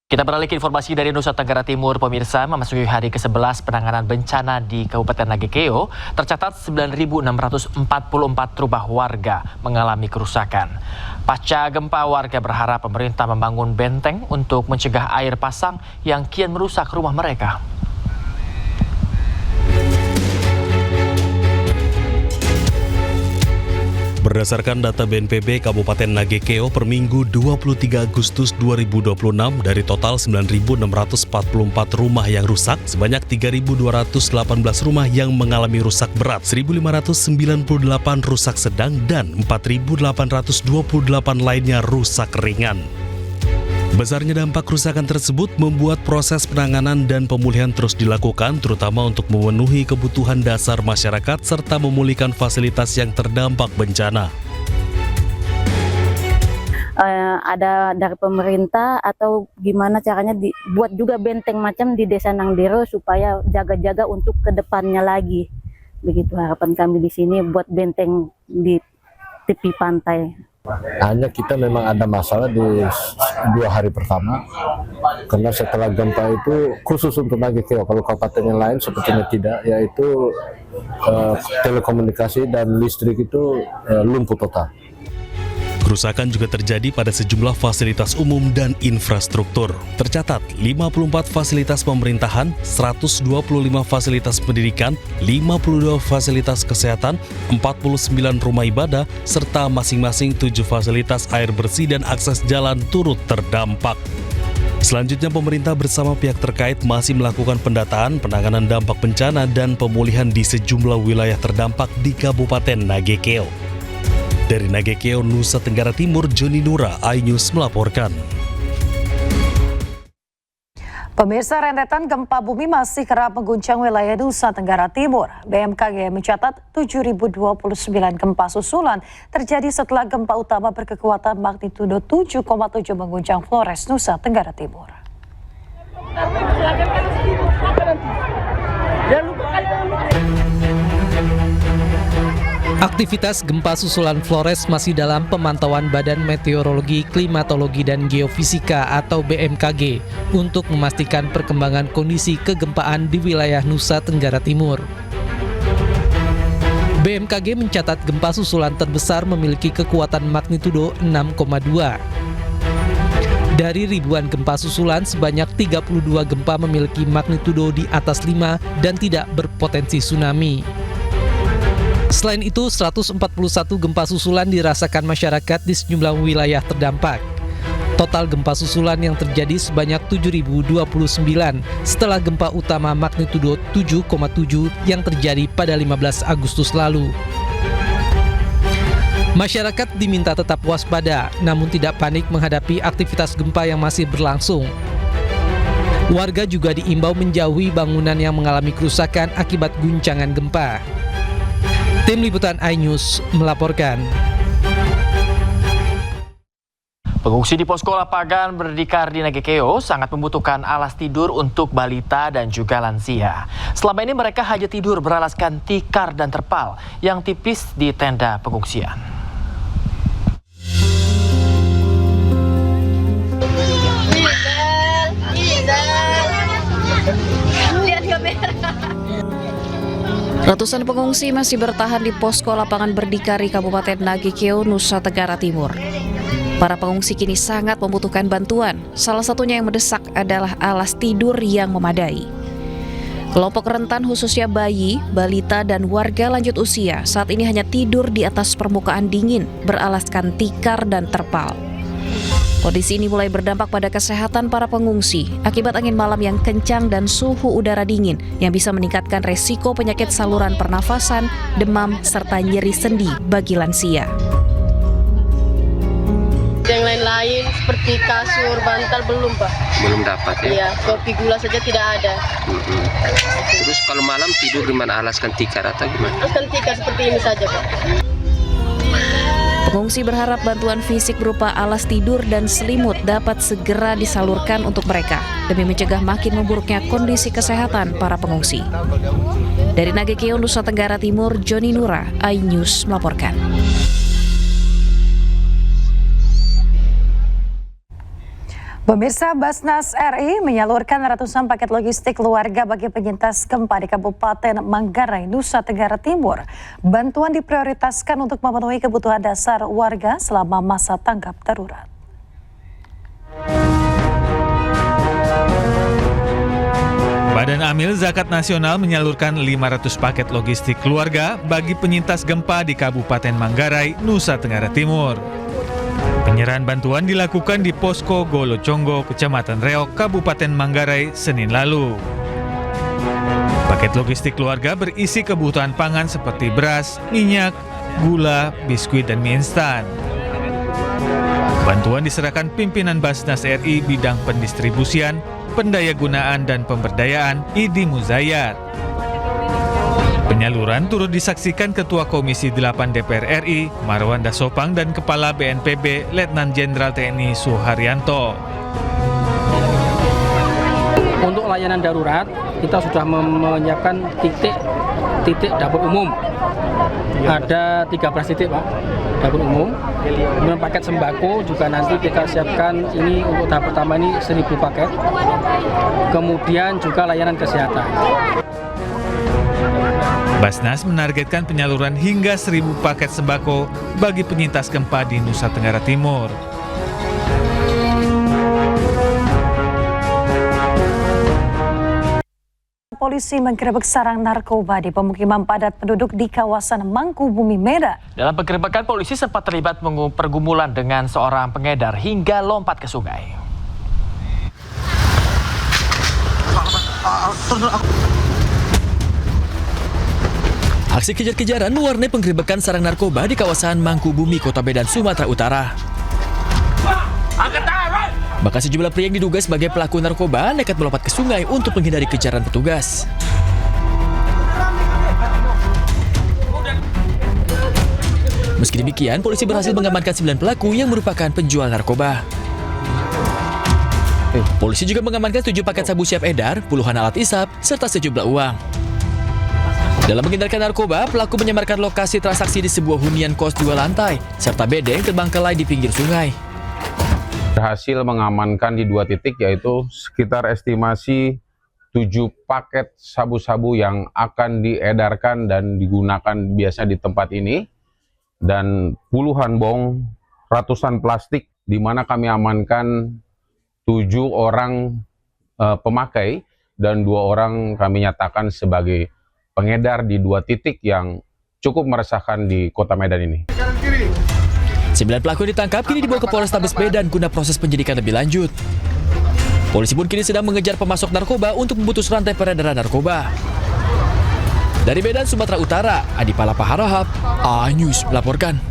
Kita beralih ke informasi dari Nusa Tenggara Timur, pemirsa. Memasuki hari ke-11 penanganan bencana di Kabupaten Nagekeo, tercatat 9.644 rumah warga mengalami kerusakan. Pasca gempa, warga berharap pemerintah membangun benteng untuk mencegah air pasang yang kian merusak rumah mereka. Berdasarkan data BNPB Kabupaten Nagekeo per Minggu 23 Agustus 2026, dari total 9.644 rumah yang rusak, sebanyak 3.218 rumah yang mengalami rusak berat, 1.598 rusak sedang, dan 4.828 lainnya rusak ringan. Besarnya dampak kerusakan tersebut membuat proses penanganan dan pemulihan terus dilakukan, terutama untuk memenuhi kebutuhan dasar masyarakat serta memulihkan fasilitas yang terdampak bencana. Ada dari pemerintah atau gimana caranya dibuat juga benteng macam di Desa Nangdero supaya jaga-jaga untuk kedepannya lagi. Begitu harapan kami di sini, buat benteng di tepi pantai. Hanya kita memang ada masalah di 2 hari pertama, karena setelah gempa itu khusus untuk Nagekeo, kalau kabupaten yang lain sepertinya tidak, yaitu telekomunikasi dan listrik itu lumpuh total. Kerusakan juga terjadi pada sejumlah fasilitas umum dan infrastruktur. Tercatat 54 fasilitas pemerintahan, 125 fasilitas pendidikan, 52 fasilitas kesehatan, 49 rumah ibadah, serta masing-masing 7 fasilitas air bersih dan akses jalan turut terdampak. Selanjutnya, pemerintah bersama pihak terkait masih melakukan pendataan, penanganan dampak bencana, dan pemulihan di sejumlah wilayah terdampak di Kabupaten Nagekeo. Dari Nagekeo, Nusa Tenggara Timur, Joni Nura, iNews melaporkan. Pemirsa, rentetan gempa bumi masih kerap mengguncang wilayah Nusa Tenggara Timur. BMKG mencatat 7.029 gempa susulan terjadi setelah gempa utama berkekuatan magnitudo 7,7 mengguncang Flores, Nusa Tenggara Timur. Aktivitas gempa susulan Flores masih dalam pemantauan Badan Meteorologi, Klimatologi, dan Geofisika atau BMKG untuk memastikan perkembangan kondisi kegempaan di wilayah Nusa Tenggara Timur. BMKG mencatat gempa susulan terbesar memiliki kekuatan magnitudo 6,2. Dari ribuan gempa susulan, sebanyak 32 gempa memiliki magnitudo di atas 5 dan tidak berpotensi tsunami. Selain itu, 141 gempa susulan dirasakan masyarakat di sejumlah wilayah terdampak. Total gempa susulan yang terjadi sebanyak 7.029 setelah gempa utama magnitudo 7,7 yang terjadi pada 15 Agustus lalu. Masyarakat diminta tetap waspada, namun tidak panik menghadapi aktivitas gempa yang masih berlangsung. Warga juga diimbau menjauhi bangunan yang mengalami kerusakan akibat guncangan gempa. Tim Liputan iNews melaporkan. Pengungsi di posko lapangan berdikar di Nagekeo sangat membutuhkan alas tidur untuk balita dan juga lansia. Selama ini mereka hanya tidur beralaskan tikar dan terpal yang tipis di tenda pengungsian. Ratusan pengungsi masih bertahan di posko lapangan berdikari Kabupaten Nagekeo, Nusa Tenggara Timur. Para pengungsi kini sangat membutuhkan bantuan. Salah satunya yang mendesak adalah alas tidur yang memadai. Kelompok rentan khususnya bayi, balita, dan warga lanjut usia saat ini hanya tidur di atas permukaan dingin beralaskan tikar dan terpal. Kondisi ini mulai berdampak pada kesehatan para pengungsi akibat angin malam yang kencang dan suhu udara dingin yang bisa meningkatkan resiko penyakit saluran pernafasan, demam, serta nyeri sendi bagi lansia. Yang lain-lain seperti kasur, bantal belum, Pak. Belum dapat ya? Iya, kopi gula saja tidak ada. Terus kalau malam tidur gimana? Alaskan tikar atau gimana? Alaskan tikar seperti ini saja, Pak. Pengungsi berharap bantuan fisik berupa alas tidur dan selimut dapat segera disalurkan untuk mereka demi mencegah makin memburuknya kondisi kesehatan para pengungsi. Dari Nagekeo, Nusa Tenggara Timur, Joni Nura, iNews melaporkan. Pemirsa, Basnas RI menyalurkan ratusan paket logistik keluarga bagi penyintas gempa di Kabupaten Manggarai, Nusa Tenggara Timur. Bantuan diprioritaskan untuk memenuhi kebutuhan dasar warga selama masa tanggap darurat. Badan Amil Zakat Nasional menyalurkan 500 paket logistik keluarga bagi penyintas gempa di Kabupaten Manggarai, Nusa Tenggara Timur. Penyerahan bantuan dilakukan di Posko Goloconggo, Kecamatan Reok, Kabupaten Manggarai, Senin lalu. Paket logistik keluarga berisi kebutuhan pangan seperti beras, minyak, gula, biskuit, dan mie instan. Bantuan diserahkan pimpinan Basnas RI bidang pendistribusian, pendayagunaan, dan pemberdayaan Idi Muzayyad. Penyaluran turut disaksikan Ketua Komisi 8 DPR RI, Marwanda Sopang, dan Kepala BNPB, Letnan Jenderal TNI Suharyanto. Untuk layanan darurat, kita sudah menyiapkan titik dapur umum. Ada 13 titik, Pak, dapur umum. Kemudian paket sembako juga nanti kita siapkan, ini untuk tahap pertama ini 1.000 paket. Kemudian juga layanan kesehatan. Basnas menargetkan penyaluran hingga 1.000 paket sembako bagi penyintas gempa di Nusa Tenggara Timur. Polisi menggerebek sarang narkoba di pemukiman padat penduduk di kawasan Mangkubumi, Medan. Dalam penggerebekan, polisi sempat terlibat pergumulan dengan seorang pengedar hingga lompat ke sungai. Aksi kejar-kejaran mewarnai penggerebekan sarang narkoba di kawasan Mangkubumi, Kota Medan, Sumatera Utara. Bahkan sejumlah pria yang diduga sebagai pelaku narkoba nekat melompat ke sungai untuk menghindari kejaran petugas. Meski demikian, polisi berhasil mengamankan 9 pelaku yang merupakan penjual narkoba. Polisi juga mengamankan 7 paket sabu siap edar, puluhan alat isap, serta sejumlah uang. Dalam menghindarkan narkoba, pelaku menyamarkan lokasi transaksi di sebuah hunian kos 2 lantai, serta bedeng terbengkalai di pinggir sungai. Berhasil mengamankan di 2 titik, yaitu sekitar estimasi 7 paket sabu-sabu yang akan diedarkan dan digunakan biasa di tempat ini, dan puluhan bong, ratusan plastik, di mana kami amankan 7 orang pemakai dan 2 orang kami nyatakan sebagai pengedar di 2 titik yang cukup meresahkan di Kota Medan ini. 9 pelaku ditangkap kini dibawa ke Polrestabes Medan guna proses penyidikan lebih lanjut. Polisi pun kini sedang mengejar pemasok narkoba untuk memutus rantai peredaran narkoba. Dari Medan, Sumatera Utara, Adi Palapa Harahap, A News melaporkan.